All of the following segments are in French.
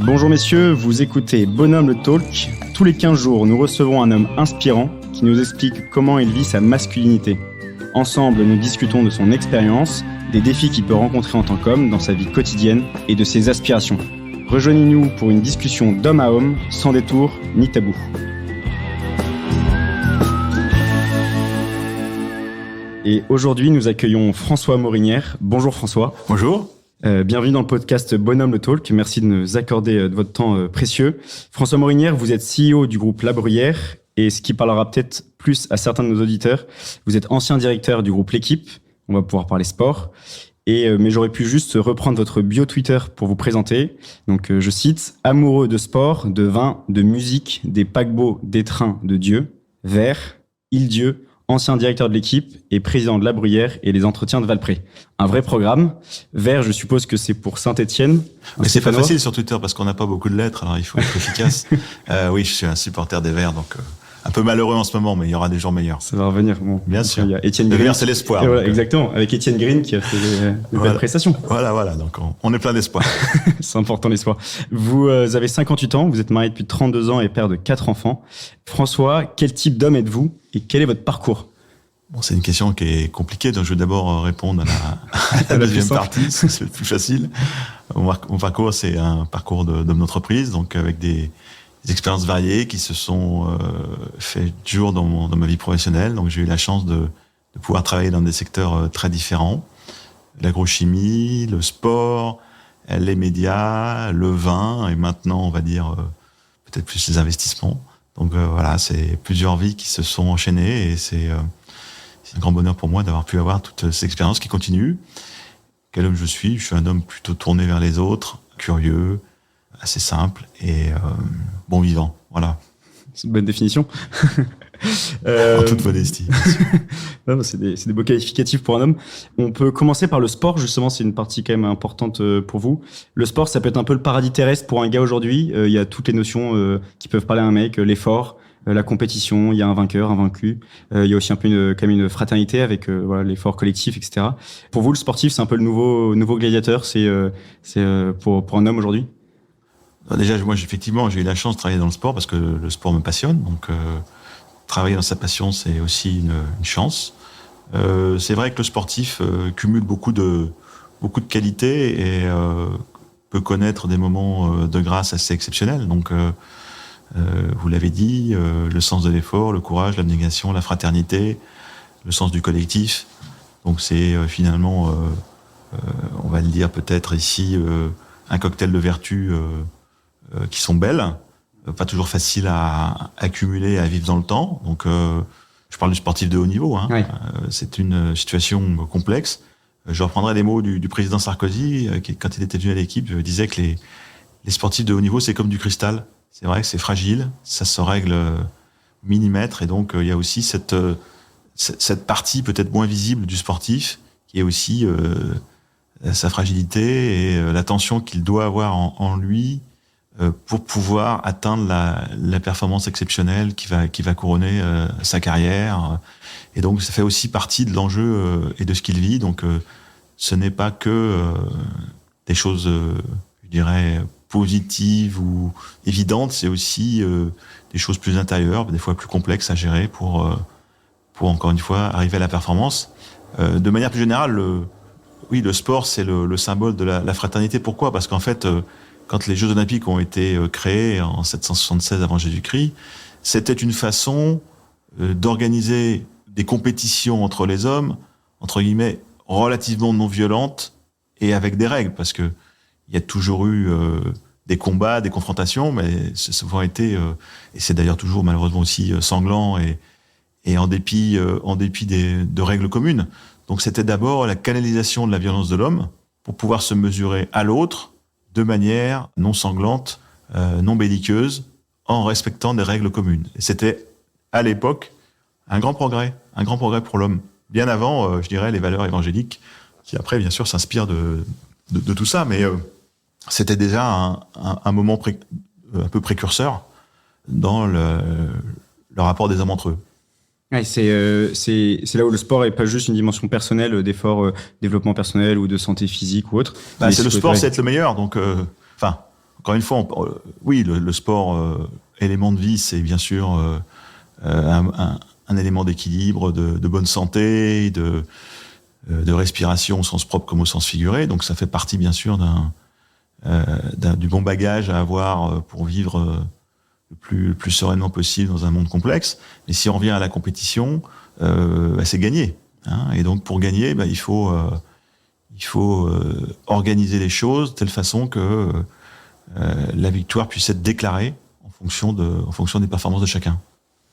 Bonjour messieurs, vous écoutez Bonhomme le Talk. Tous les 15 jours, nous recevons un homme inspirant qui nous explique comment il vit sa masculinité. Ensemble, nous discutons de son expérience, des défis qu'il peut rencontrer en tant qu'homme dans sa vie quotidienne et de ses aspirations. Rejoignez-nous pour une discussion d'homme à homme, sans détour ni tabou. Et aujourd'hui, nous accueillons François Morinière. Bonjour François. Bonjour. Bienvenue dans le podcast Bonhomme le Talk. Merci de nous accorder de votre temps précieux. François Morinière, vous êt CEO du groupe La Bruyère et ce qui parlera peut-être plus à certains de nos auditeurs, vous êtes ancien directeur du groupe L'Équipe. On va pouvoir parler sport. Mais j'aurais pu juste reprendre votre bio Twitter pour vous présenter. Donc, je cite « Amoureux de sport, de vin, de musique, des paquebots, des trains, de Dieu, vert, île-dieu, ancien directeur de l'équipe et président de La Bruyère et les entretiens de Valpré. » Un vrai programme. Vert, je suppose que c'est pour Saint-Étienne. Mais c'est pas facile sur Twitter parce qu'on n'a pas beaucoup de lettres, alors il faut être efficace. Oui, je suis un supporter des Verts, donc un peu malheureux en ce moment, mais il y aura des jours meilleurs. Ça va revenir. Bon, bien sûr. Il y a Étienne le Green. Vert, c'est l'espoir. Voilà, exactement. Avec Étienne Green qui a fait de belles prestations. Voilà. Donc on est plein d'espoir. C'est important l'espoir. Vous avez 58 ans, vous êtes marié depuis 32 ans et père de 4 enfants. François, quel type d'homme êtes-vous et quel est votre parcours ? Bon, c'est une question qui est compliquée, donc je vais d'abord répondre à la deuxième partie, c'est le plus facile. Mon parcours, c'est un parcours d'homme d'entreprise, donc avec des expériences variées qui se sont fait jour dans ma vie professionnelle. Donc j'ai eu la chance de pouvoir travailler dans des secteurs très différents. L'agrochimie, le sport, les médias, le vin, et maintenant, on va dire, peut-être plus les investissements. Donc voilà, c'est plusieurs vies qui se sont enchaînées et c'est un grand bonheur pour moi d'avoir pu avoir toutes ces expériences qui continuent. Quel homme je suis ? Je suis un homme plutôt tourné vers les autres, curieux, assez simple et bon vivant. Voilà. C'est une bonne définition. En toute modestie. Non, c'est des beaux qualificatifs pour un homme. On peut commencer par le sport, justement, c'est une partie quand même importante pour vous. Le sport, ça peut être un peu le paradis terrestre pour un gars aujourd'hui. Il y a toutes les notions qui peuvent parler à un mec, l'effort, la compétition, il y a un vainqueur, un vaincu. Il y a aussi un peu quand même une fraternité avec voilà, l'effort collectif, etc. Pour vous, le sportif, c'est un peu le nouveau gladiateur. C'est pour un homme aujourd'hui. Déjà, moi, effectivement, j'ai eu la chance de travailler dans le sport parce que le sport me passionne. Donc, travailler dans sa passion, c'est aussi une chance. C'est vrai que le sportif cumule beaucoup de qualités et peut connaître des moments de grâce assez exceptionnels. Donc, vous l'avez dit, le sens de l'effort, le courage, l'abnégation, la fraternité, le sens du collectif. Donc, c'est finalement, on va le dire peut-être ici, un cocktail de vertus qui sont belles, pas toujours faciles à accumuler et à vivre dans le temps. Donc, je parle du sportif de haut niveau. Hein. Oui. C'est une situation complexe. Je reprendrai les mots du président Sarkozy, qui, quand il était venu à l'équipe, disait que les sportifs de haut niveau, c'est comme du cristal. C'est vrai que c'est fragile, ça se règle au millimètre, et donc il y a aussi cette partie peut-être moins visible du sportif, qui est aussi sa fragilité et l'attention qu'il doit avoir en lui pour pouvoir atteindre la performance exceptionnelle qui va couronner sa carrière. Et donc ça fait aussi partie de l'enjeu et de ce qu'il vit. Donc ce n'est pas que des choses, je dirais, positives ou évidentes, c'est aussi des choses plus intérieures, des fois plus complexes à gérer pour encore une fois arriver à la performance. De manière plus générale, le sport, c'est le symbole de la fraternité. Pourquoi ? Parce qu'en fait, quand les Jeux Olympiques ont été créés en 776 avant Jésus-Christ, c'était une façon d'organiser des compétitions entre les hommes, entre guillemets, relativement non violentes et avec des règles, parce que il y a toujours eu des combats, des confrontations, mais c'est souvent été, et c'est d'ailleurs toujours malheureusement aussi sanglant et en dépit de règles communes. Donc c'était d'abord la canalisation de la violence de l'homme pour pouvoir se mesurer à l'autre de manière non sanglante, non belliqueuse, en respectant des règles communes. Et c'était, à l'époque, un grand progrès pour l'homme. Bien avant, je dirais, les valeurs évangéliques, qui après, bien sûr, s'inspirent de tout ça, mais c'était déjà un moment un peu précurseur dans le rapport des hommes entre eux. Ouais, c'est là où le sport est pas juste une dimension personnelle d'effort, développement personnel ou de santé physique ou autre. C'est le sport, c'est être le meilleur. Donc, encore une fois, oui, le sport, élément de vie, c'est bien sûr un élément d'équilibre, de bonne santé, de respiration au sens propre comme au sens figuré. Donc ça fait partie bien sûr du bon bagage à avoir pour vivre le plus sereinement possible dans un monde complexe. Mais si on revient à la compétition, c'est gagner. Hein. Et donc pour gagner, il faut organiser les choses de telle façon que la victoire puisse être déclarée en fonction des performances de chacun.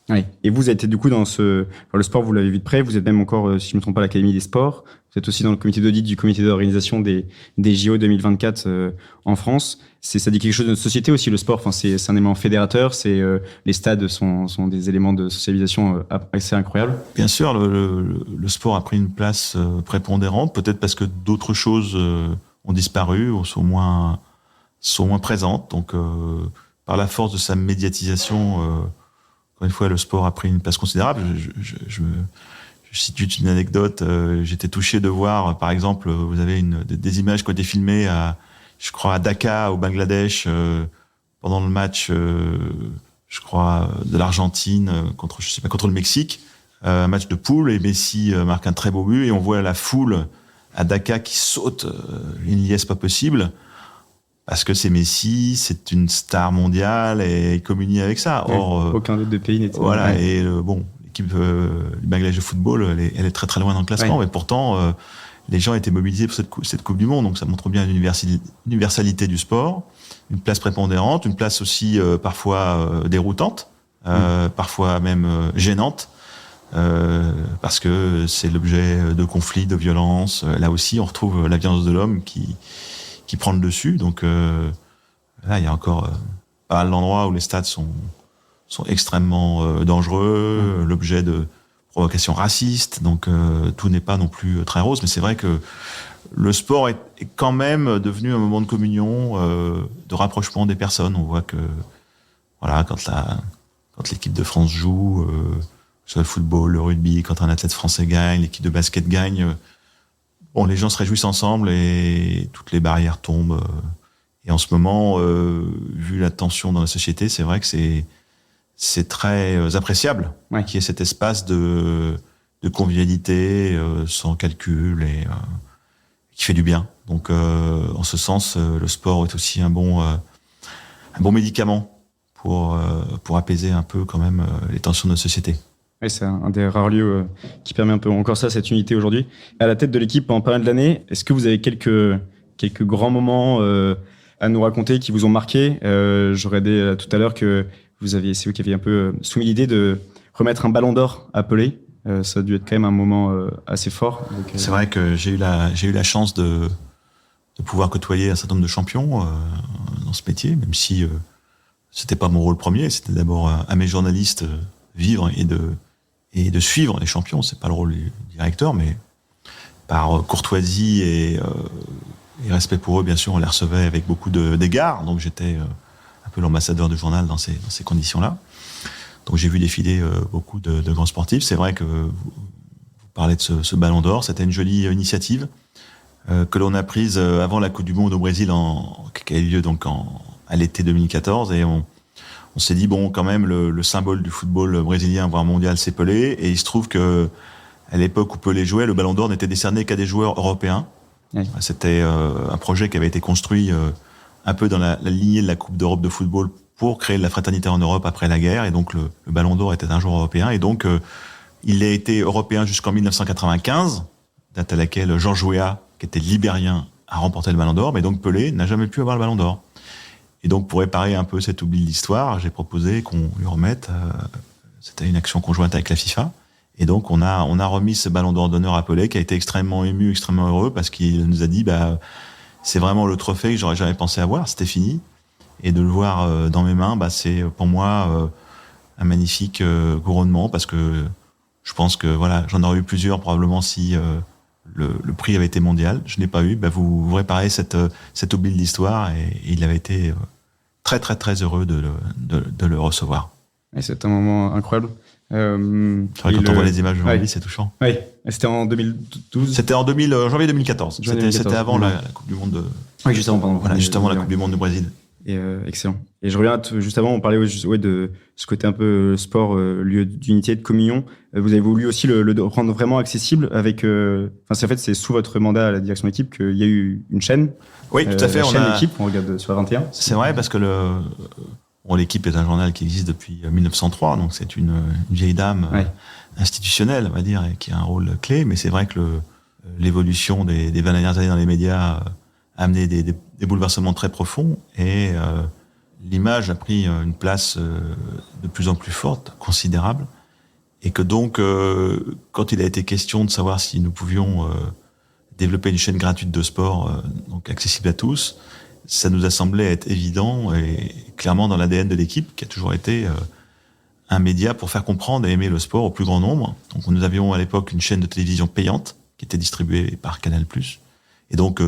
Oui. Et vous avez été du coup dans le sport, vous l'avez vu de près, vous êtes même encore, si je ne me trompe pas, à l'Académie des sports, vous êtes aussi dans le comité d'audit du comité d'organisation des JO 2024 en France. Ça dit quelque chose de notre société aussi, le sport, enfin, c'est un élément fédérateur, les stades sont des éléments de socialisation assez incroyables. Bien sûr, le sport a pris une place prépondérante, peut-être parce que d'autres choses ont disparu ou sont moins présentes. Donc, par la force de sa médiatisation, encore une fois, le sport a pris une place considérable. Je cite juste une anecdote. J'étais touché de voir, par exemple, vous avez des images qui ont été filmées je crois, à Dhaka, au Bangladesh, pendant le match, je crois, de l'Argentine contre le Mexique. Un match de poule, et Messi marque un très beau but, et on voit la foule à Dhaka qui saute une liesse pas possible. Parce que c'est Messi, c'est une star mondiale et il communie avec ça. Or, aucun autre pays n'était. Voilà, ouais. Et l'équipe du Bangladesh de football, elle est très très loin dans le classement, ouais. Mais pourtant, les gens étaient mobilisés pour cette Coupe du Monde, donc ça montre bien l'universalité du sport, une place prépondérante, une place aussi parfois déroutante, parfois même gênante, parce que c'est l'objet de conflits, de violences. Là aussi, on retrouve la violence de l'homme qui prend le dessus. Donc là, il y a encore pas mal d'endroits où les stades sont extrêmement dangereux, l'objet de provocations racistes. Donc tout n'est pas non plus très rose. Mais c'est vrai que le sport est quand même devenu un moment de communion, de rapprochement des personnes. On voit que voilà, quand l'équipe de France joue, soit le football, le rugby, quand un athlète français gagne, l'équipe de basket gagne, les gens se réjouissent ensemble et toutes les barrières tombent. Et en ce moment, vu la tension dans la société, c'est vrai que c'est très appréciable qu'il y ait cet espace de convivialité sans calcul et qui fait du bien. Donc, en ce sens, le sport est aussi un bon médicament pour apaiser un peu quand même les tensions de notre société. Oui, c'est un des rares lieux qui permet un peu encore cette unité aujourd'hui. À la tête de l'équipe pendant pas mal d'années, est-ce que vous avez quelques grands moments à nous raconter qui vous ont marqué? J'aurais dit tout à l'heure que c'est vous qui aviez un peu soumis l'idée de remettre un ballon d'or à Pelé. Ça a dû être quand même un moment assez fort. Donc, c'est vrai que j'ai eu la chance de pouvoir côtoyer un certain nombre de champions dans ce métier, même si c'était pas mon rôle premier. C'était d'abord à mes journalistes vivre et de suivre les champions. C'est pas le rôle du directeur, mais par courtoisie et respect pour eux, bien sûr, on les recevait avec beaucoup d'égards. Donc j'étais un peu l'ambassadeur du journal dans ces conditions-là. Donc j'ai vu défiler beaucoup de grands sportifs. C'est vrai que vous parlez de ce ballon d'or. C'était une jolie initiative que l'on a prise avant la Coupe du Monde au Brésil qui a eu lieu donc à l'été 2014. Et on s'est dit, quand même, le symbole du football brésilien, voire mondial, c'est Pelé. Et il se trouve que à l'époque où Pelé jouait, le ballon d'or n'était décerné qu'à des joueurs européens. Oui. C'était un projet qui avait été construit un peu dans la lignée de la Coupe d'Europe de football pour créer de la fraternité en Europe après la guerre. Et donc, le ballon d'or était un joueur européen. Et donc, il a été européen jusqu'en 1995, date à laquelle Georges Weah, qui était libérien, a remporté le ballon d'or. Mais donc, Pelé n'a jamais pu avoir le ballon d'or. Et donc, pour réparer un peu cet oubli de l'histoire, j'ai proposé qu'on lui remette. C'était une action conjointe avec la FIFA. Et donc, on a remis ce ballon d'or d'honneur à Pelé, qui a été extrêmement ému, extrêmement heureux, parce qu'il nous a dit, c'est vraiment le trophée que j'aurais jamais pensé avoir. C'était fini. Et de le voir dans mes mains, c'est pour moi un magnifique couronnement, parce que je pense que voilà, j'en aurais eu plusieurs probablement si le prix avait été mondial. Je n'ai pas eu. Vous réparez cet oubli de l'histoire, et il avait été très très très heureux de le recevoir. Et c'est un moment incroyable. C'est vrai, quand on voit les images aujourd'hui, c'est touchant. Oui. Et c'était en 2012. C'était en janvier 2014. C'était avant la Coupe du Monde. Oui, juste avant, pardon. Voilà, juste avant la Coupe du Monde du Brésil. Et excellent. Et je reviens juste avant, on parlait de ce côté un peu sport, lieu d'unité, de communion. Vous avez voulu aussi le rendre vraiment accessible avec. C'est sous votre mandat à la direction d'équipe qu'il y a eu une chaîne. Oui, tout à fait. La chaîne d'équipe, on regarde sur la 21. C'est vrai parce que l'équipe est un journal qui existe depuis 1903, donc c'est une vieille dame institutionnelle, on va dire, et qui a un rôle clé. Mais c'est vrai que l'évolution des 20 dernières années dans les médias a amené des bouleversements très profonds et l'image a pris une place de plus en plus forte, considérable, et que donc quand il a été question de savoir si nous pouvions développer une chaîne gratuite de sport donc accessible à tous, ça nous a semblé être évident et clairement dans l'ADN de l'équipe qui a toujours été un média pour faire comprendre et aimer le sport au plus grand nombre. Donc nous avions à l'époque une chaîne de télévision payante qui était distribuée par Canal+, et donc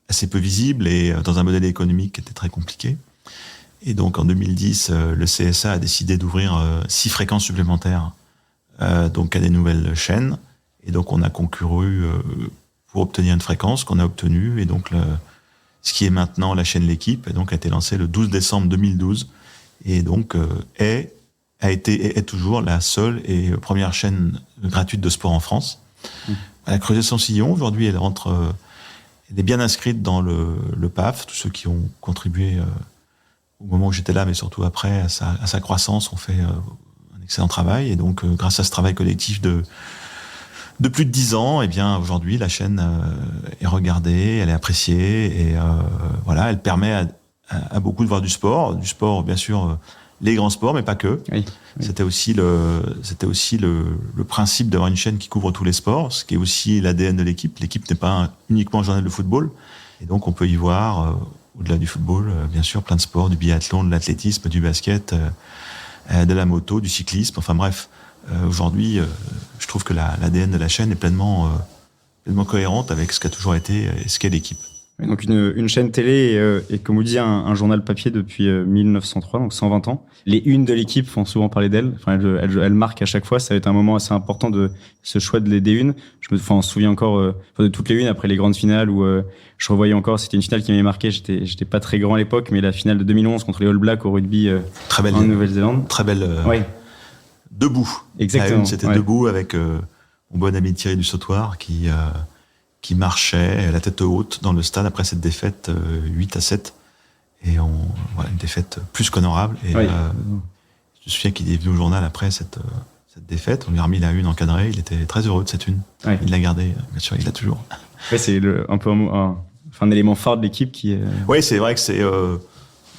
assez peu visible et dans un modèle économique qui était très compliqué. Et donc en 2010, le CSA a décidé d'ouvrir 6 fréquences supplémentaires donc à des nouvelles chaînes. Et donc on a concouru pour obtenir une fréquence qu'on a obtenue. Et donc ce qui est maintenant la chaîne L'Équipe a été lancée le 12 décembre 2012. Et donc est toujours la seule et première chaîne gratuite de sport en France. Elle a creusé son sillon. Aujourd'hui, elle est bien inscrite dans le PAF. Tous ceux qui ont contribué au moment où j'étais là, mais surtout après, à sa croissance, ont fait un excellent travail. Et donc, grâce à ce travail collectif de plus de 10 ans, eh bien, aujourd'hui, la chaîne est regardée, elle est appréciée, et voilà, elle permet à beaucoup de voir du sport, bien sûr, les grands sports, mais pas que. Oui. C'était aussi le principe d'avoir une chaîne qui couvre tous les sports, ce qui est aussi l'ADN de l'équipe. L'équipe n'est pas uniquement un journal de football, et donc on peut y voir, au-delà du football, bien sûr, plein de sports, du biathlon, de l'athlétisme, du basket, de la moto, du cyclisme, enfin bref. Aujourd'hui, je trouve que l'ADN de la chaîne est pleinement cohérente avec ce qu'a toujours été et ce qu'est l'équipe. Donc une chaîne télé et comme vous dites, un journal papier depuis 1903, donc 120 ans. Les unes de l'équipe font souvent parler d'elle. Enfin, elles marquent à chaque fois. Ça va être un moment assez important de ce choix des unes. On se souvient encore de toutes les unes après les grandes finales où je revoyais encore. C'était une finale qui m'avait marqué. J'étais pas très grand à l'époque, mais la finale de 2011 contre les All Blacks au rugby très belle, en Nouvelle-Zélande. Très belle. Debout. Exactement. C'était debout avec mon bon ami Thierry du Sautoir qui marchait la tête haute dans le stade après cette défaite 8-7. Et une défaite plus qu'honorable. Et je me souviens qu'il est venu au journal après cette défaite. On lui a remis la une encadrée. Il était très heureux de cette une. Ouais. Il l'a gardée, bien sûr, il l'a toujours. Ouais, c'est un peu un élément phare de l'équipe qui est... Oui, c'est vrai que c'est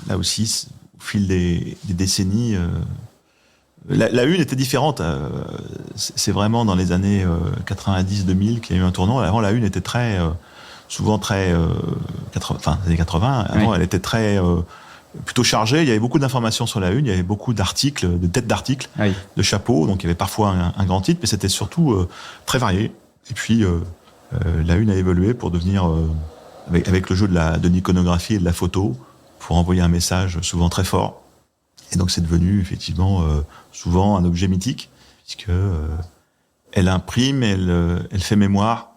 là aussi, au fil des décennies... La une était différente. C'est vraiment dans les années 90-2000 qu'il y a eu un tournant. Avant, la une était souvent très... années 80. Avant, elle était plutôt chargée. Il y avait beaucoup d'informations sur la une. Il y avait beaucoup d'articles, de têtes d'articles, de chapeaux. Donc, il y avait parfois un grand titre, mais c'était surtout très varié. Et puis, la une a évolué pour devenir, avec le jeu de l'iconographie et de la photo, pour envoyer un message souvent très fort. Et donc c'est devenu effectivement souvent un objet mythique, puisque elle imprime, elle fait mémoire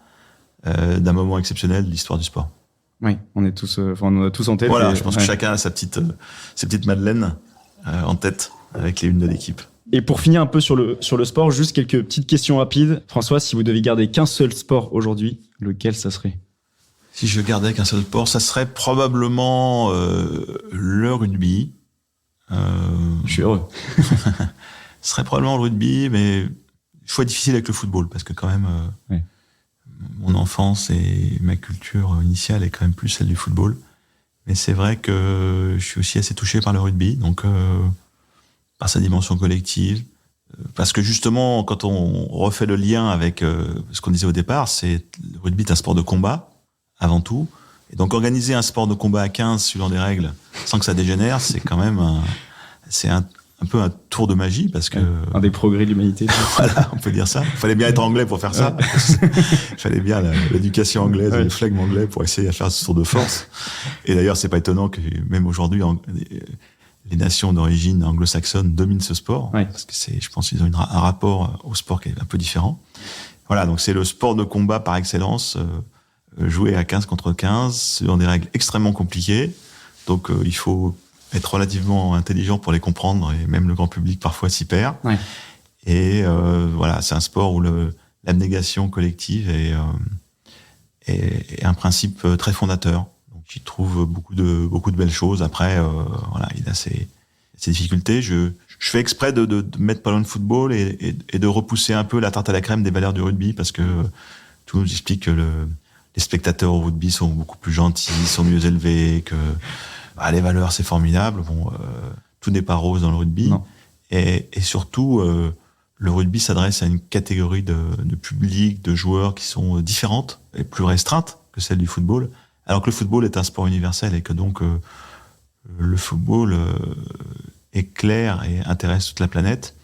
d'un moment exceptionnel de l'histoire du sport. Oui, on est tous, on a tous en tête. Voilà, je pense que chacun a ses petites madeleines en tête avec les unes de l'équipe. Et pour finir un peu sur le sport, juste quelques petites questions rapides. François, si vous deviez garder qu'un seul sport aujourd'hui, lequel ça serait ? Si je gardais qu'un seul sport, ça serait probablement le rugby. Je suis heureux. Ce serait probablement le rugby, mais choix difficile avec le football, parce que quand même, mon enfance et ma culture initiale est quand même plus celle du football. Mais c'est vrai que je suis aussi assez touché par le rugby, donc par sa dimension collective. Parce que justement, quand on refait le lien avec ce qu'on disait au départ, le rugby est un sport de combat, avant tout. Et donc organiser un sport de combat à 15 suivant des règles sans que ça dégénère, c'est quand même un peu un tour de magie, parce que un des progrès de l'humanité. Voilà, on peut dire ça. Il fallait bien être anglais pour faire ça. Il fallait bien l'éducation anglaise, le flegme anglais pour essayer de faire ce tour de force. Et d'ailleurs, c'est pas étonnant que même aujourd'hui les nations d'origine anglo-saxonne dominent ce sport, parce que je pense qu'ils ont un rapport au sport qui est un peu différent. Voilà, donc c'est le sport de combat par excellence. Jouer à 15 contre 15 dans des règles extrêmement compliquées, Donc il faut être relativement intelligent pour les comprendre, et même le grand public parfois s'y perd. Ouais. Et voilà, c'est un sport où l'abnégation collective est un principe très fondateur. Donc j'y trouve beaucoup de belles choses. Après, voilà, il a ses difficultés. Je fais exprès de mettre pas loin de football et de repousser un peu la tarte à la crème des valeurs du rugby, parce que tout nous explique que les spectateurs au rugby sont beaucoup plus gentils, sont mieux élevés, que les valeurs c'est formidable. Bon, tout n'est pas rose dans le rugby. Non. Et surtout, le rugby s'adresse à une catégorie de public, de joueurs qui sont différentes et plus restreintes que celle du football, alors que le football est un sport universel et que donc le football éclaire et intéresse toute la planète.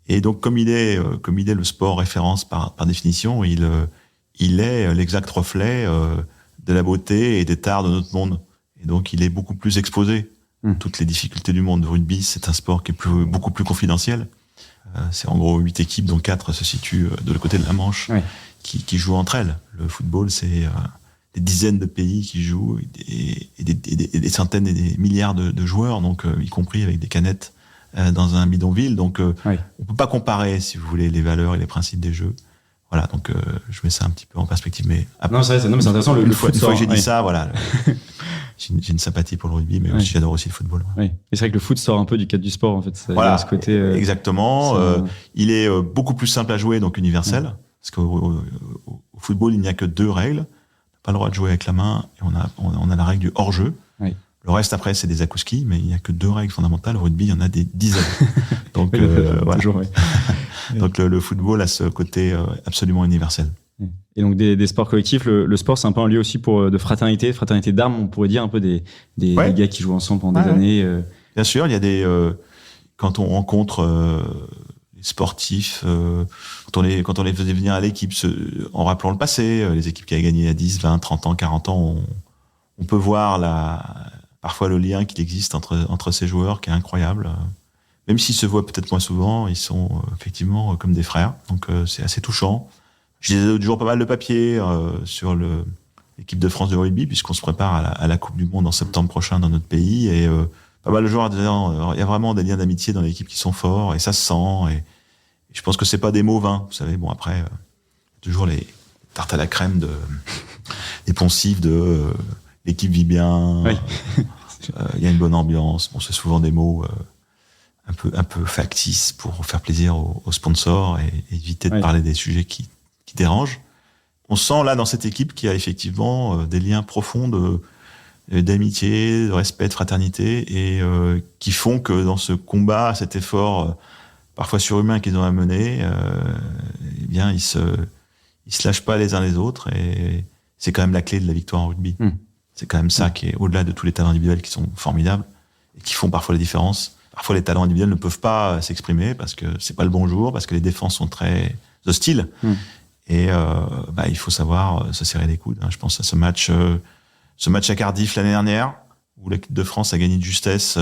Et donc comme il est le sport référence par définition, il est l'exact reflet de la beauté et des tares de notre monde. Et donc il est beaucoup plus exposé. Toutes les difficultés du monde. Le rugby, c'est un sport qui est beaucoup plus confidentiel. C'est en gros 8 équipes, dont 4 se situent de l'autre côté de la Manche, qui jouent entre elles. Le football, c'est des dizaines de pays qui jouent, et des centaines et des milliards de joueurs, donc y compris avec des canettes dans un bidonville. Donc on peut pas comparer, si vous voulez, les valeurs et les principes des jeux. Voilà, donc je mets ça un petit peu en perspective. Mais non, c'est intéressant. Une fois que j'ai dit ça, voilà. J'ai une sympathie pour le rugby, mais j'adore aussi le football. Oui. Et c'est vrai que le foot sort un peu du cadre du sport, en fait. Voilà, ce côté, exactement. Il est beaucoup plus simple à jouer, donc universel. Parce qu'au football, il n'y a que 2 règles. On n'a pas le droit de jouer avec la main, et on a la règle du hors-jeu. Oui. Le reste, après, c'est des akouskis, mais il n'y a que 2 règles fondamentales. Au rugby, il y en a des dizaines. Donc, voilà. Toujours, Donc le football a ce côté absolument universel. Et donc des sports collectifs, le sport c'est un peu un lieu aussi de fraternité d'armes, on pourrait dire, un peu des gars qui jouent ensemble pendant des années. Bien sûr, il y a quand on rencontre les sportifs, quand on les faisait venir à l'équipe, en rappelant le passé, les équipes qui avaient gagné à 10, 20, 30 ans, 40 ans, on peut voir parfois le lien qu'il existe entre ces joueurs qui est incroyable. Même s'ils se voient peut-être moins souvent, ils sont effectivement comme des frères, donc c'est assez touchant. Je lisais toujours pas mal de papiers sur l'équipe de France de rugby, puisqu'on se prépare à la Coupe du Monde en septembre prochain dans notre pays, et pas mal de joueurs disaient il y a vraiment des liens d'amitié dans l'équipe qui sont forts, et ça se sent, et je pense que c'est pas des mots vains, vous savez. Bon, après toujours les tartes à la crème des poncifs de l'équipe vit bien, il y a une bonne ambiance. Bon, c'est souvent des mots un peu factices pour faire plaisir aux sponsors et éviter de parler des sujets qui dérangent. On sent là dans cette équipe qu'il y a effectivement des liens profonds d'amitié, de respect, de fraternité, et qui font que dans ce combat, cet effort parfois surhumain qu'ils ont à mener, eh bien ils se lâchent pas les uns les autres, et c'est quand même la clé de la victoire en rugby. C'est quand même ça qui est au-delà de tous les talents individuels qui sont formidables et qui font parfois la différence. Parfois, les talents individuels ne peuvent pas s'exprimer parce que c'est pas le bon jour, parce que les défenses sont très hostiles. Et il faut savoir se serrer les coudes. Je pense à ce match à Cardiff l'année dernière, où l'équipe de France a gagné de justesse.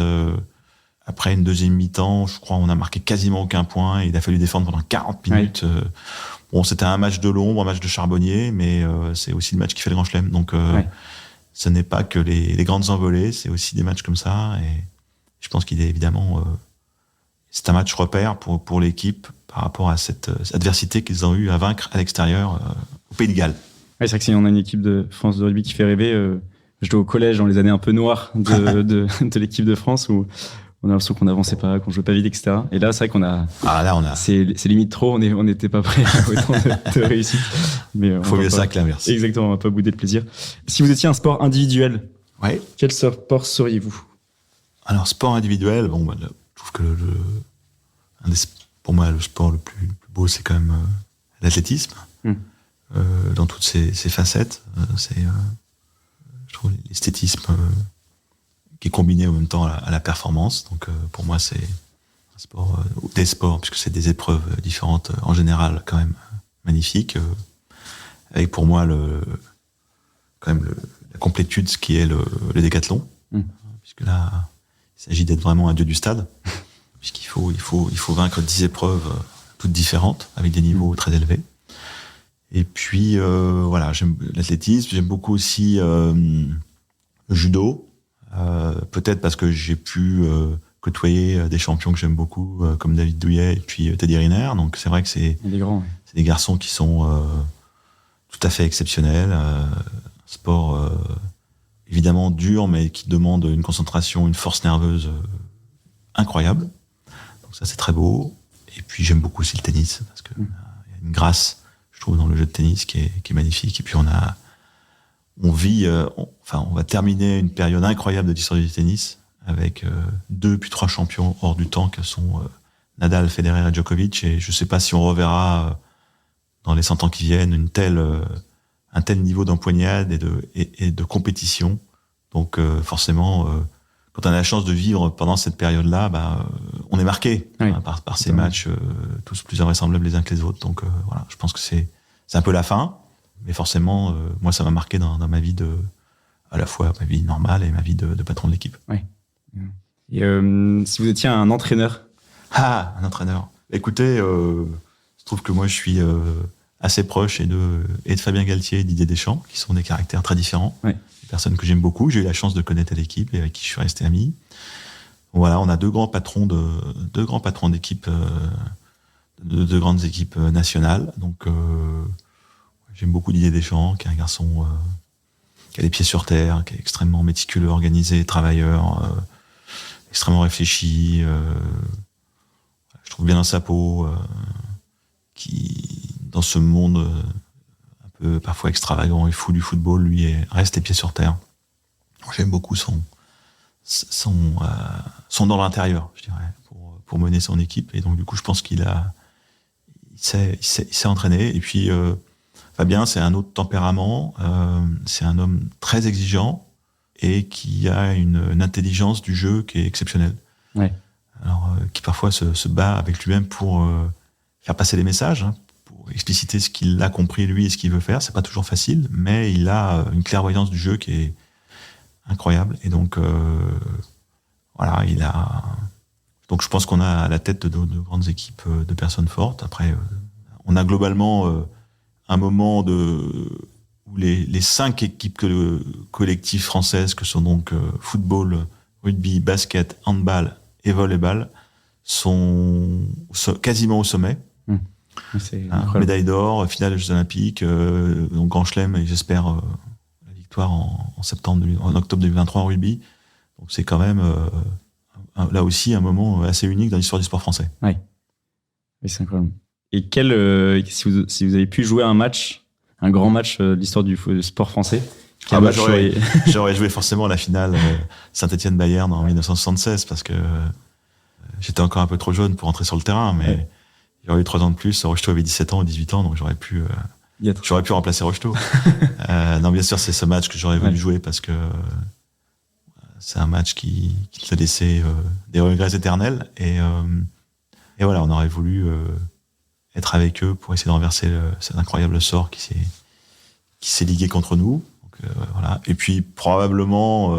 Après une deuxième mi-temps, je crois, on a marqué quasiment aucun point, et il a fallu défendre pendant 40 minutes. Bon, c'était un match de l'ombre, un match de charbonnier, mais c'est aussi le match qui fait le grand chelem. Donc, ce n'est pas que les grandes envolées, c'est aussi des matchs comme ça. Et je pense qu'il est évidemment... c'est un match repère pour l'équipe par rapport à cette adversité qu'ils ont eu à vaincre à l'extérieur, au Pays de Galles. C'est vrai que si on a une équipe de France de rugby qui fait rêver, je dois au collège dans les années un peu noires de l'équipe de France, où on a l'impression qu'on n'avançait pas, qu'on jouait pas vite, etc. Et là, c'est vrai qu'on a... C'est limite trop, on n'était pas prêt à autant de réussite. Mais faut mieux ça que l'inverse. Exactement, on va pas bouder de plaisir. Si vous étiez un sport individuel, quel sport seriez-vous ? Alors, sport individuel, je trouve que pour moi, le sport le plus beau, c'est quand même l'athlétisme, dans toutes ses facettes. Je trouve l'esthétisme qui est combiné en même temps à la performance. Donc, pour moi, c'est un sport, des sports, puisque c'est des épreuves différentes, en général, quand même magnifiques. Avec pour moi, la complétude, ce qui est le décathlon. Puisque là, il s'agit d'être vraiment un dieu du stade. Puisqu'il faut vaincre 10 épreuves toutes différentes, avec des niveaux très élevés. Et puis, j'aime l'athlétisme, j'aime beaucoup aussi le judo, Peut-être parce que j'ai pu côtoyer des champions que j'aime beaucoup, comme David Douillet et puis Teddy Riner. Donc c'est vrai que c'est des garçons qui sont tout à fait exceptionnels. Sport évidemment dur, mais qui demande une concentration, une force nerveuse incroyable. Donc ça, c'est très beau. Et puis j'aime beaucoup aussi le tennis, parce qu'il y a une grâce, je trouve, dans le jeu de tennis qui est magnifique. Et puis on va terminer une période incroyable de l'histoire du tennis avec 2 puis 3 champions hors du temps que sont Nadal, Federer et Djokovic. Et je ne sais pas si on reverra dans les 100 ans qui viennent un tel niveau d'empoignade et de compétition. Donc forcément, quand on a la chance de vivre pendant cette période-là, on est marqué par ces matchs tous plus invraisemblables les uns que les autres. Donc voilà, je pense que c'est un peu la fin. Mais forcément, moi, ça m'a marqué dans ma vie à la fois ma vie normale et ma vie de patron de l'équipe. Oui. Et si vous étiez un entraîneur? Un entraîneur. Écoutez, je trouve que moi, je suis assez proche et de Fabien Galtier et Didier Deschamps, qui sont des caractères très différents. Oui. Des personnes que j'aime beaucoup. J'ai eu la chance de connaître l'équipe et avec qui je suis resté ami. Voilà, on a deux grands patrons d'équipe, de grandes équipes nationales. Donc, j'aime beaucoup Didier Deschamps, qui est un garçon qui a les pieds sur terre, qui est extrêmement méticuleux, organisé, travailleur, extrêmement réfléchi. Je trouve bien dans sa peau, qui, dans ce monde un peu parfois extravagant et fou du football, lui reste les pieds sur terre. J'aime beaucoup son dans l'intérieur, je dirais, pour mener son équipe. Et donc, du coup, je pense il s'est entraîné. Et puis, Fabien, c'est un autre tempérament. C'est un homme très exigeant et qui a une intelligence du jeu qui est exceptionnelle. Ouais. Alors, qui parfois se bat avec lui-même pour faire passer les messages, pour expliciter ce qu'il a compris lui et ce qu'il veut faire. C'est pas toujours facile, mais il a une clairvoyance du jeu qui est incroyable. Et donc, voilà, donc je pense qu'on a à la tête de grandes équipes de personnes fortes. Après, on a globalement un moment où les 5 équipes collectives françaises, que sont donc football, rugby, basket, handball et volleyball, sont quasiment au sommet. Médaille d'or, finale des Jeux Olympiques, donc Grand Chelem, et j'espère la victoire en octobre 2023 en rugby. Donc c'est quand même là aussi un moment assez unique dans l'histoire du sport français. Oui, c'est incroyable. Et si vous avez pu jouer un grand match de l'histoire du sport français, j'aurais joué forcément la finale Saint-Étienne-Bayern en 1976, parce que j'étais encore un peu trop jeune pour entrer sur le terrain, mais j'aurais eu 3 ans de plus. Rocheteau avait 17 ans ou 18 ans, donc j'aurais pu remplacer Rocheteau. Non, bien sûr, c'est ce match que j'aurais voulu jouer, parce que c'est un match qui te laissait des regrets éternels. Et voilà, on aurait voulu être avec eux pour essayer de renverser cet incroyable sort qui s'est ligué contre nous. Donc, voilà. Et puis probablement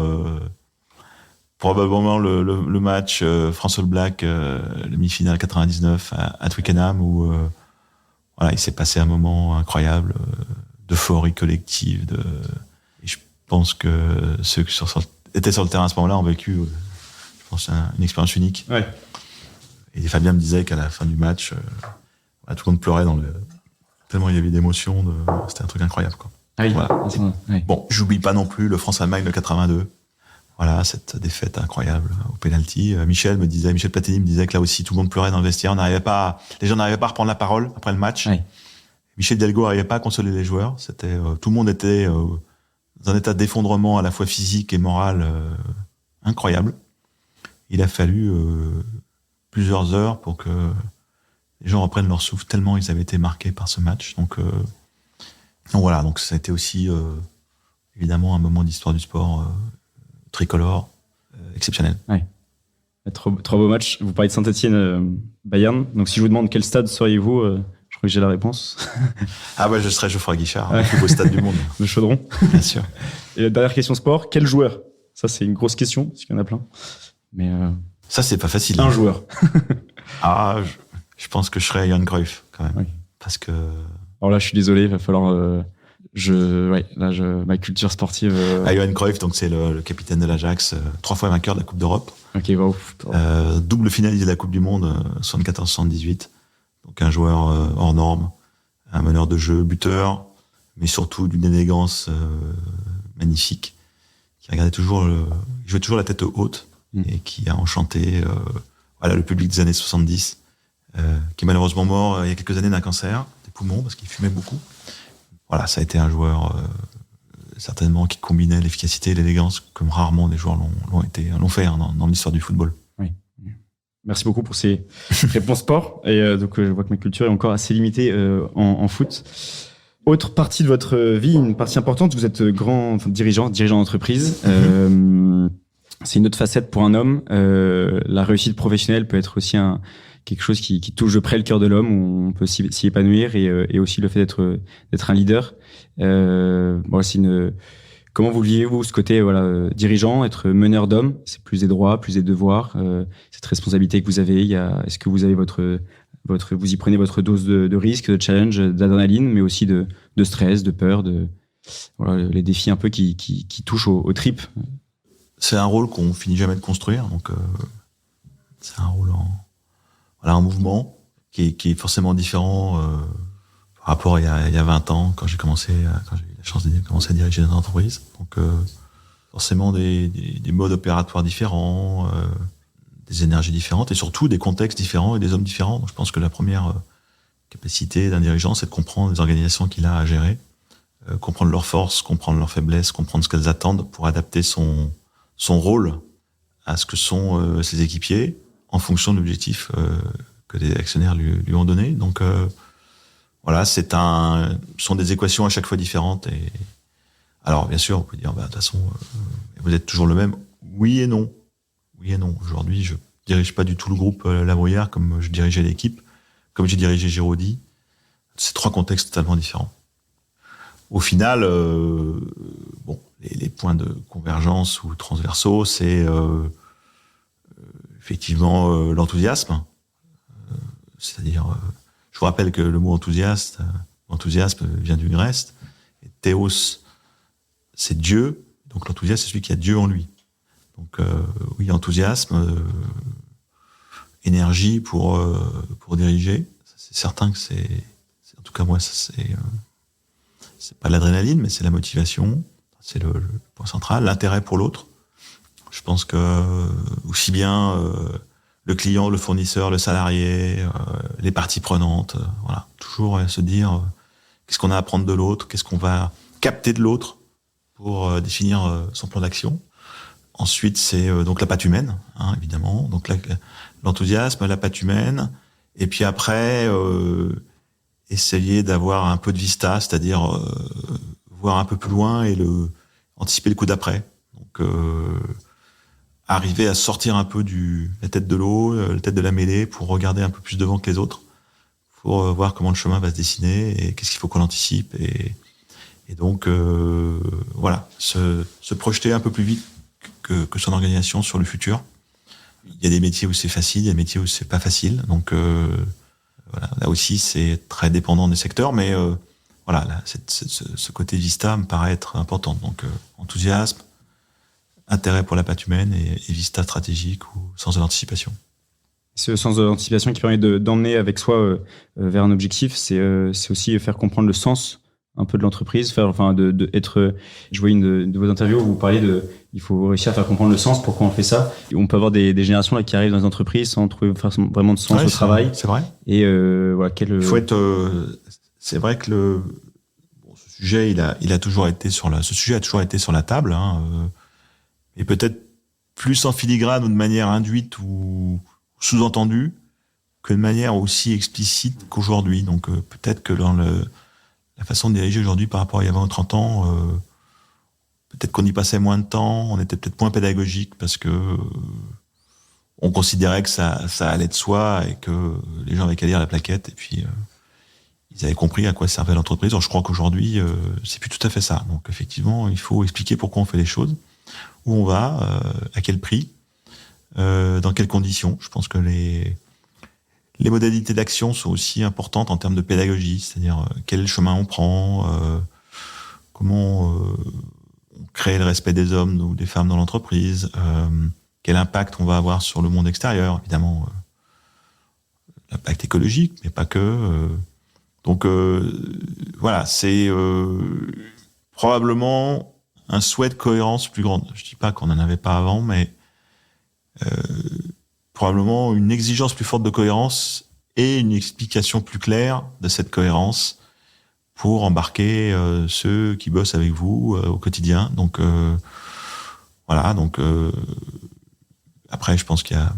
le match France All Black, le demi-finale 99 à Twickenham, où voilà, il s'est passé un moment incroyable d'euphorie collective. Et je pense que ceux qui étaient sur le terrain à ce moment-là ont vécu, je pense, une expérience unique. Ouais. Et Fabien me disait qu'à la fin du match, tout le monde pleurait tellement il y avait d'émotions. C'était un truc incroyable, quoi. Ah oui. Voilà. Oui. Bon, j'oublie pas non plus le France-Allemagne de 82. Voilà, cette défaite incroyable au penalty. Michel Platini me disait que là aussi tout le monde pleurait dans le vestiaire. Les gens n'arrivaient pas à reprendre la parole après le match. Oui. Michel Hidalgo n'arrivait pas à consoler les joueurs. Tout le monde était dans un état d'effondrement à la fois physique et moral incroyable. Il a fallu plusieurs heures pour que les gens reprennent leur souffle, tellement ils avaient été marqués par ce match. Donc voilà, donc ça a été aussi évidemment un moment d'histoire du sport tricolore exceptionnel. Ouais. Trois beaux matchs. Vous parlez de Saint-Etienne, Bayern. Donc si je vous demande quel stade seriez-vous, je crois que j'ai la réponse. Je serais Geoffroy Guichard, le plus beau stade du monde. Le Chaudron. Bien sûr. Et la dernière question sport, quel joueur? Ça, c'est une grosse question, parce qu'il y en a plein. Mais ça, c'est pas facile. Un joueur. Je pense que je serais Johan Cruyff, quand même. Oui. Parce que... Alors là, je suis désolé, il va falloir Ma culture sportive. Johan Cruyff, donc c'est le capitaine de l'Ajax, 3 fois vainqueur de la Coupe d'Europe. Ok, wow. Double finaliste de la Coupe du Monde, 74-78. Donc un joueur hors norme, un meneur de jeu, buteur, mais surtout d'une élégance magnifique, qui regardait toujours, il jouait toujours la tête haute et qui a enchanté le public des années 70, qui est malheureusement mort il y a quelques années d'un cancer des poumons parce qu'il fumait beaucoup. Voilà, ça a été un joueur certainement qui combinait l'efficacité et l'élégance comme rarement des joueurs l'ont fait dans l'histoire du football. Oui. Merci beaucoup pour ces réponses sport. Et donc je vois que ma culture est encore assez limitée en foot. Autre partie de votre vie, une partie importante, vous êtes dirigeant d'entreprise. C'est une autre facette pour un homme. La réussite professionnelle peut être aussi quelque chose qui touche de près le cœur de l'homme, où on peut s'y épanouir, et aussi le fait d'être un leader. Comment vous vivez-vous ce côté dirigeant, être meneur d'hommes? C'est plus des droits, plus des devoirs, cette responsabilité que vous avez. Est-ce que vous avez vous y prenez votre dose de risque, de challenge, d'adrénaline, mais aussi de stress, de peur, les défis un peu qui touchent aux tripes? C'est un rôle qu'on finit jamais de construire, donc c'est un rôle en mouvement qui est forcément différent par rapport à il y a 20 ans quand j'ai eu la chance de commencer à diriger une entreprise. Donc forcément des modes opératoires différents, des énergies différentes et surtout des contextes différents et des hommes différents. Donc je pense que la première capacité d'un dirigeant, c'est de comprendre les organisations qu'il a à gérer, comprendre leurs forces, comprendre leurs faiblesses, comprendre ce qu'elles attendent pour adapter son rôle à ce que sont ses équipiers en fonction de l'objectif que les actionnaires lui ont donné. Donc ce sont des équations à chaque fois différentes. Et alors bien sûr, on peut dire de toute façon, vous êtes toujours le même. Oui et non. Aujourd'hui, je dirige pas du tout le groupe La Bruyère comme je dirigeais l'équipe, comme j'ai dirigé Giraudy. C'est 3 contextes totalement différents. Au final, les points de convergence ou transversaux, c'est effectivement l'enthousiasme. C'est-à-dire, je vous rappelle que le mot enthousiasme vient du grec, et théos, c'est Dieu, donc l'enthousiasme, c'est celui qui a Dieu en lui. Donc oui, enthousiasme, énergie pour diriger. C'est certain que en tout cas moi, c'est pas l'adrénaline, mais c'est la motivation, c'est le point central, l'intérêt pour l'autre. Je pense que aussi bien le client, le fournisseur, le salarié, les parties prenantes, toujours se dire qu'est-ce qu'on a à apprendre de l'autre, qu'est-ce qu'on va capter de l'autre pour définir son plan d'action. Ensuite, c'est donc la patte humaine, évidemment. Donc l'enthousiasme, la patte humaine, et puis après essayer d'avoir un peu de vista, c'est-à-dire voir un peu plus loin et anticiper le coup d'après. Donc arriver à sortir un peu la tête de l'eau, la tête de la mêlée, pour regarder un peu plus devant que les autres, pour voir comment le chemin va se dessiner et qu'est-ce qu'il faut qu'on anticipe. Et donc se projeter un peu plus vite que son organisation sur le futur. Il y a des métiers où c'est facile, il y a des métiers où c'est pas facile. Donc là aussi c'est très dépendant des secteurs, mais ce côté vista me paraît être important. Donc enthousiasme, intérêt pour la patte humaine et vista stratégique ou sens de l'anticipation. Ce sens de l'anticipation qui permet d'emmener avec soi vers un objectif, c'est aussi faire comprendre le sens un peu de l'entreprise, je vois une de vos interviews où vous parliez il faut réussir à faire comprendre le sens, pourquoi on fait ça. Et on peut avoir des générations là qui arrivent dans les entreprises sans trouver vraiment de sens au travail. C'est vrai. Et il faut être. C'est vrai que ce sujet, il a toujours été sur la table, et peut-être plus en filigrane ou de manière induite ou sous-entendue que de manière aussi explicite qu'aujourd'hui. Donc peut-être que dans la façon de diriger aujourd'hui par rapport à il y a 20 ou 30 ans, peut-être qu'on y passait moins de temps, on était peut-être moins pédagogique parce que on considérait que ça allait de soi et que les gens avaient qu'à lire la plaquette et puis ils avaient compris à quoi servait l'entreprise. Alors je crois qu'aujourd'hui, c'est plus tout à fait ça. Donc effectivement, il faut expliquer pourquoi on fait les choses, où on va, à quel prix, dans quelles conditions. Je pense que les modalités d'action sont aussi importantes en termes de pédagogie, c'est-à-dire quel chemin on prend, comment on crée le respect des hommes ou des femmes dans l'entreprise, quel impact on va avoir sur le monde extérieur, évidemment, l'impact écologique, mais pas que. Donc voilà, c'est probablement un souhait de cohérence plus grande. Je dis pas qu'on n'en avait pas avant, mais probablement une exigence plus forte de cohérence et une explication plus claire de cette cohérence pour embarquer ceux qui bossent avec vous au quotidien. Donc voilà. Donc après, je pense qu'il y a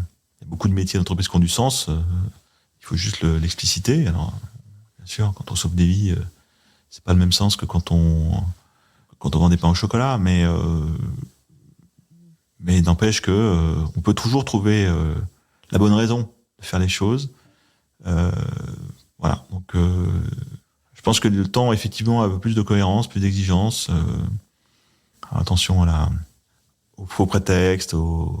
beaucoup de métiers d'entreprise qui ont du sens. Il faut juste l'expliciter. Alors, bien sûr, quand on sauve des vies, c'est pas le même sens que quand on vend des pains au chocolat, mais n'empêche que on peut toujours trouver la bonne raison de faire les choses. Voilà. Donc, je pense que le temps, effectivement, a un peu plus de cohérence, plus d'exigence. Attention aux faux prétextes, on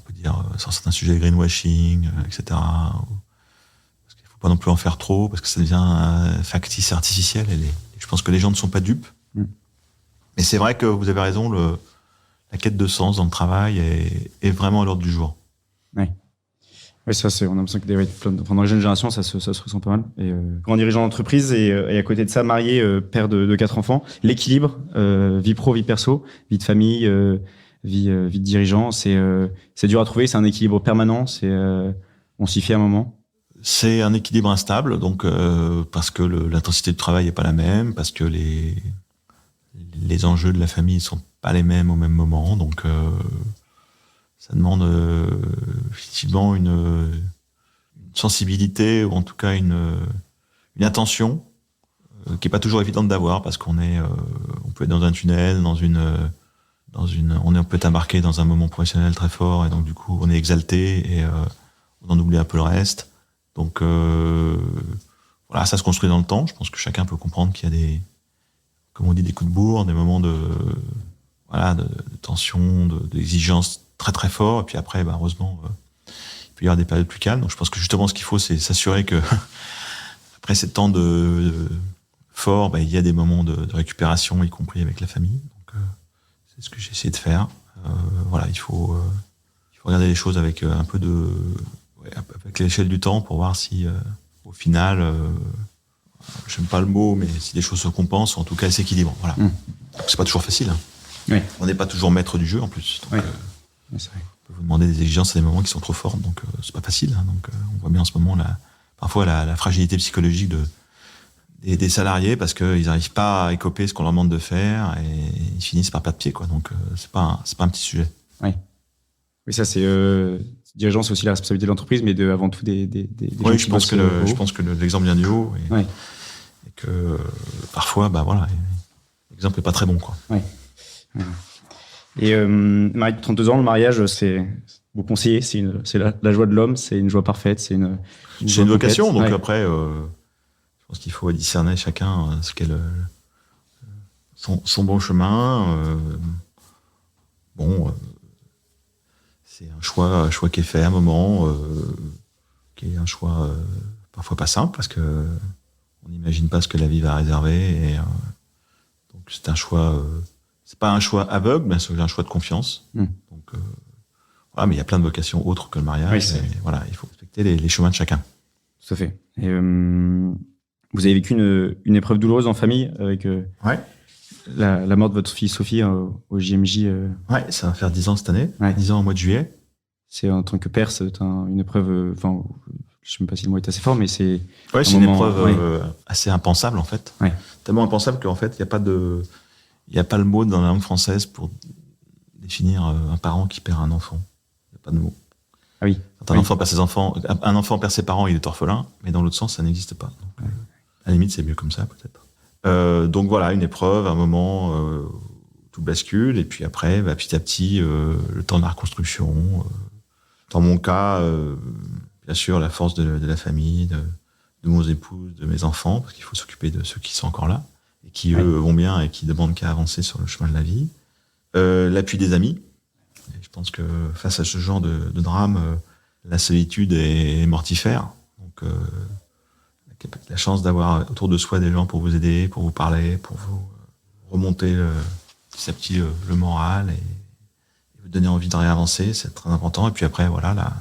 peut dire sur certains sujets greenwashing, etc. Parce qu'il faut pas non plus en faire trop, parce que ça devient factice et artificiel. Et je pense que les gens ne sont pas dupes. Mais c'est vrai que vous avez raison, la quête de sens dans le travail est vraiment à l'ordre du jour. Oui. Oui, ça, on a l'impression que dans les jeunes générations, ça se ressent pas mal. Et grand dirigeant d'entreprise et à côté de ça, marié, père de 4 enfants. L'équilibre, vie pro, vie perso, vie de famille, vie de dirigeant, c'est dur à trouver. C'est un équilibre permanent. On s'y fait à un moment. C'est un équilibre instable, donc parce que l'intensité du travail est pas la même, parce que les enjeux de la famille sont pas les mêmes au même moment, donc ça demande effectivement une sensibilité, ou en tout cas une attention qui est pas toujours évidente d'avoir, parce qu'on peut être dans un tunnel, on peut être embarqué dans un moment professionnel très fort, et donc du coup on est exalté et on en oublie un peu le reste. Donc voilà, ça se construit dans le temps. Je pense que chacun peut comprendre qu'il y a comme on dit, des coups de bourre, des moments de tension, d'exigence très très fort, et puis après, heureusement, il peut y avoir des périodes plus calmes. Donc je pense que justement, ce qu'il faut, c'est s'assurer que après ces temps de forts, il y a des moments de récupération, y compris avec la famille. Donc c'est ce que j'ai essayé de faire. Voilà, il faut regarder les choses avec un peu avec l'échelle du temps, pour voir si au final, j'aime pas le mot, mais si les choses se compensent, ou en tout cas elles s'équilibrent. Voilà. Donc c'est pas toujours facile. Oui. On n'est pas toujours maître du jeu en plus. Donc, c'est vrai. on peut vous demander des exigences à des moments qui sont trop fortes, donc c'est pas facile. Donc on voit bien en ce moment parfois la fragilité psychologique des salariés, parce qu'ils n'arrivent pas à écoper ce qu'on leur demande de faire, et ils finissent par perdre pied, quoi. Donc c'est pas un petit sujet. Oui, ça c'est dirigeant, c'est aussi la responsabilité de l'entreprise, mais avant tout des gens je pense que l'exemple vient du haut, et que parfois, l'exemple est pas très bon, quoi. Oui. Et Marie, 32 ans, le mariage, vous conseillez, c'est la joie de l'homme, c'est une joie parfaite, c'est une vocation. Donc après, je pense qu'il faut discerner chacun ce qu'est son bon chemin. C'est un choix qui est fait à un moment, qui est un choix parfois pas simple, parce que on n'imagine pas ce que la vie va réserver, et donc c'est un choix. C'est pas un choix aveugle, mais c'est un choix de confiance. Donc voilà, mais il y a plein de vocations autres que le mariage. Et voilà, il faut respecter les chemins de chacun. Tout à fait. Et vous avez vécu une épreuve douloureuse en famille avec la mort de votre fille Sophie au JMJ. Ouais, ça va faire 10 ans cette année. 10 ans au mois de juillet. C'est en tant que père, c'est une épreuve. Enfin, je sais même pas si le mot est assez fort, mais c'est. Ouais, c'est une épreuve assez impensable en fait. Ouais. Tellement impensable qu'en fait, il n'y a pas le mot dans la langue française pour définir un parent qui perd un enfant. Il n'y a pas de mot. Ah oui. Quand un enfant perd ses parents, il est orphelin, mais dans l'autre sens, ça n'existe pas. Donc, à la limite, c'est mieux comme ça, peut-être. Donc voilà, une épreuve, un moment où tout bascule, et puis après, petit à petit, le temps de la reconstruction. Dans mon cas, bien sûr, la force de la famille, de mon épouse, de mes enfants, parce qu'il faut s'occuper de ceux qui sont encore là, et qui, eux, vont bien et qui demandent qu'à avancer sur le chemin de la vie. L'appui des amis. Et je pense que face à ce genre de drame, la solitude est mortifère. Donc, la chance d'avoir autour de soi des gens pour vous aider, pour vous parler, pour vous remonter petit à petit le moral et vous donner envie de réavancer, c'est très important. Et puis après, voilà,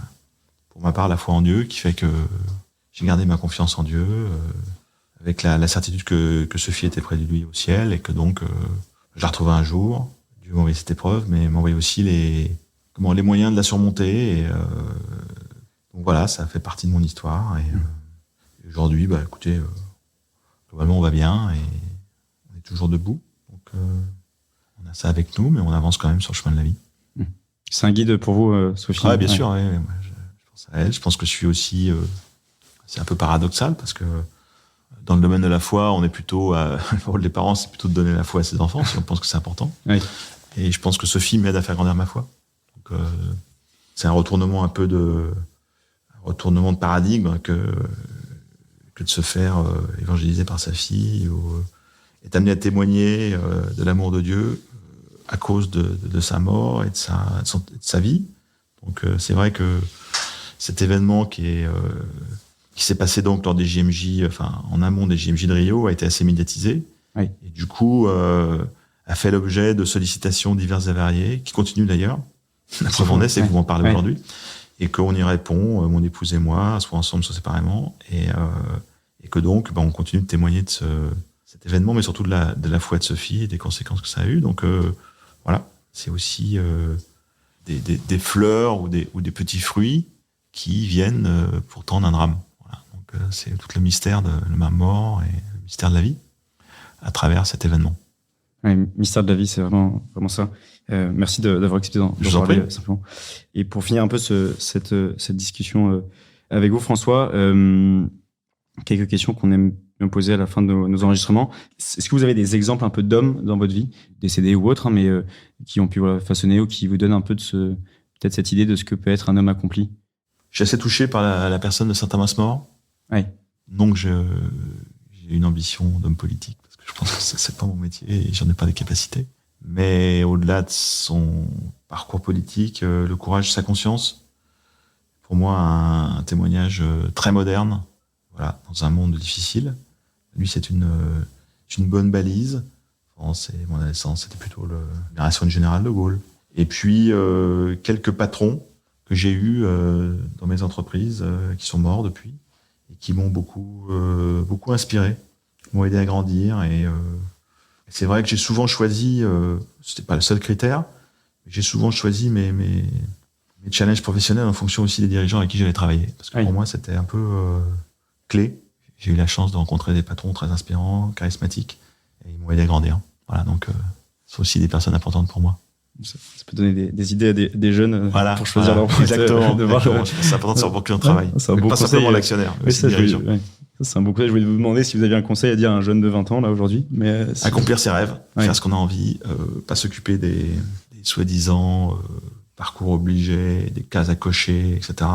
pour ma part, la foi en Dieu qui fait que j'ai gardé ma confiance en Dieu, avec la certitude que Sophie était près de lui au ciel et que donc je la retrouverai un jour. Dieu m'a envoyé cette épreuve, mais m'a envoyé aussi les moyens de la surmonter. Et donc voilà, ça fait partie de mon histoire. Et aujourd'hui, écoutez, globalement, on va bien et on est toujours debout. Donc on a ça avec nous, mais on avance quand même sur le chemin de la vie. C'est un guide pour vous, Sophie? Ah, bien sûr, ouais, moi, je pense à elle. Je pense que je suis aussi... c'est un peu paradoxal parce que dans le domaine de la foi, on est plutôt... le rôle des parents, c'est plutôt de donner la foi à ses enfants, si on pense que c'est important. Oui. Et je pense que Sophie m'aide à faire grandir ma foi. Donc, c'est un retournement de paradigme que de se faire évangéliser par sa fille et d'amener à témoigner de l'amour de Dieu à cause de sa mort et de sa vie. Donc c'est vrai que cet événement qui s'est passé donc lors des JMJ, en amont des JMJ de Rio, a été assez médiatisé. Oui. Et du coup a fait l'objet de sollicitations diverses et variées, qui continuent d'ailleurs. La preuve en est, c'est que vous m'en parlez aujourd'hui. Et qu'on y répond, mon épouse et moi, soit ensemble, soit séparément. Et que donc, on continue de témoigner de cet événement, mais surtout de la foi de Sophie et des conséquences que ça a eu. Donc voilà, c'est aussi des fleurs ou des petits fruits qui viennent pourtant d'un drame. Voilà. Donc c'est tout le mystère de ma mort et le mystère de la vie à travers cet événement. Oui, mystère de la vie, c'est vraiment ça. Merci d'avoir accepté d'en parler simplement. Et pour finir un peu cette discussion avec vous, François, quelques questions qu'on aime bien poser à la fin de nos enregistrements. Est-ce que vous avez des exemples un peu d'hommes dans votre vie, décédés ou autres, mais qui ont pu façonner ou qui vous donnent un peu peut-être cette idée de ce que peut être un homme accompli? Je suis assez touché par la personne de Saint-Thomas-More. Oui. Donc j'ai une ambition d'homme politique, parce que je pense que c'est pas mon métier et j'en ai pas les capacités. Mais au-delà de son parcours politique, le courage, sa conscience, pour moi un témoignage très moderne, voilà, dans un monde difficile. Lui, c'est une bonne balise. Mon adolescence, c'était plutôt la génération du général de Gaulle. Et puis quelques patrons que j'ai eus dans mes entreprises qui sont morts depuis et qui m'ont beaucoup inspiré, m'ont aidé à grandir. Et c'est vrai que j'ai souvent choisi, c'était pas le seul critère, mais j'ai souvent choisi mes challenges professionnels en fonction aussi des dirigeants avec qui j'allais travailler. Parce que pour moi, c'était un peu clé. J'ai eu la chance de rencontrer des patrons très inspirants, charismatiques, et ils m'ont aidé à grandir. Voilà, donc c'est aussi des personnes importantes pour moi. Ça peut donner des idées à des jeunes pour choisir leur poste. Exactement. C'est important de savoir pour qui on travaille. C'est un beau pas conseil, simplement l'actionnaire, mais aussi le dirigeant. C'est un bon conseil. Je voulais vous demander si vous aviez un conseil à dire à un jeune de 20 ans, là, aujourd'hui. Accomplir ses rêves, faire ce qu'on a envie, pas s'occuper des soi-disant parcours obligés, des cases à cocher, etc.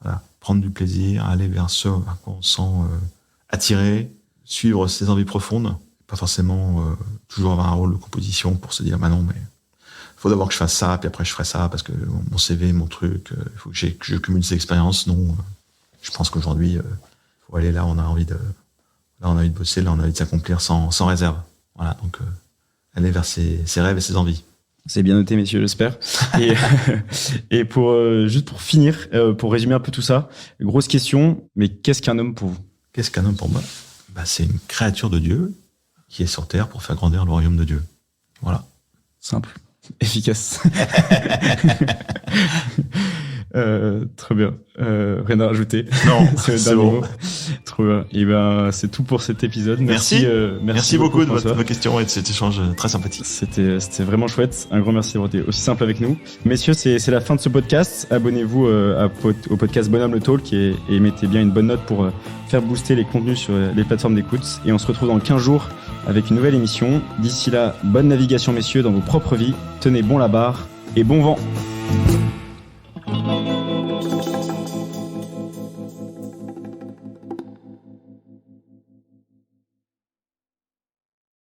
Voilà. Prendre du plaisir, aller vers ce à quoi on se sent attiré, suivre ses envies profondes, pas forcément toujours avoir un rôle de composition pour se dire non, mais il faut d'abord que je fasse ça, puis après je ferai ça, parce que mon CV, mon truc, il faut que je cumule ces expériences. Non, je pense qu'aujourd'hui, il faut aller là, on a envie de bosser, là on a envie de s'accomplir sans réserve. Voilà, donc aller vers ses rêves et ses envies. C'est bien noté, messieurs, j'espère. Et juste pour finir, pour résumer un peu tout ça, grosse question, mais qu'est-ce qu'un homme pour vous? Qu'est-ce qu'un homme pour moi? C'est une créature de Dieu qui est sur terre pour faire grandir le royaume de Dieu. Voilà. Simple, efficace. Très bien. Rien à rajouter. Non, c'est bon. Trop bien. Et c'est tout pour cet épisode. Merci beaucoup de François. vos questions et de cet échange très sympathique. C'était vraiment chouette. Un grand merci d'avoir été aussi simple avec nous. Messieurs, c'est la fin de ce podcast. Abonnez-vous au podcast Bonhomme le Talk et mettez bien une bonne note pour faire booster les contenus sur les plateformes d'écoute. Et on se retrouve dans 15 jours avec une nouvelle émission. D'ici là, bonne navigation, messieurs, dans vos propres vies. Tenez bon la barre et bon vent.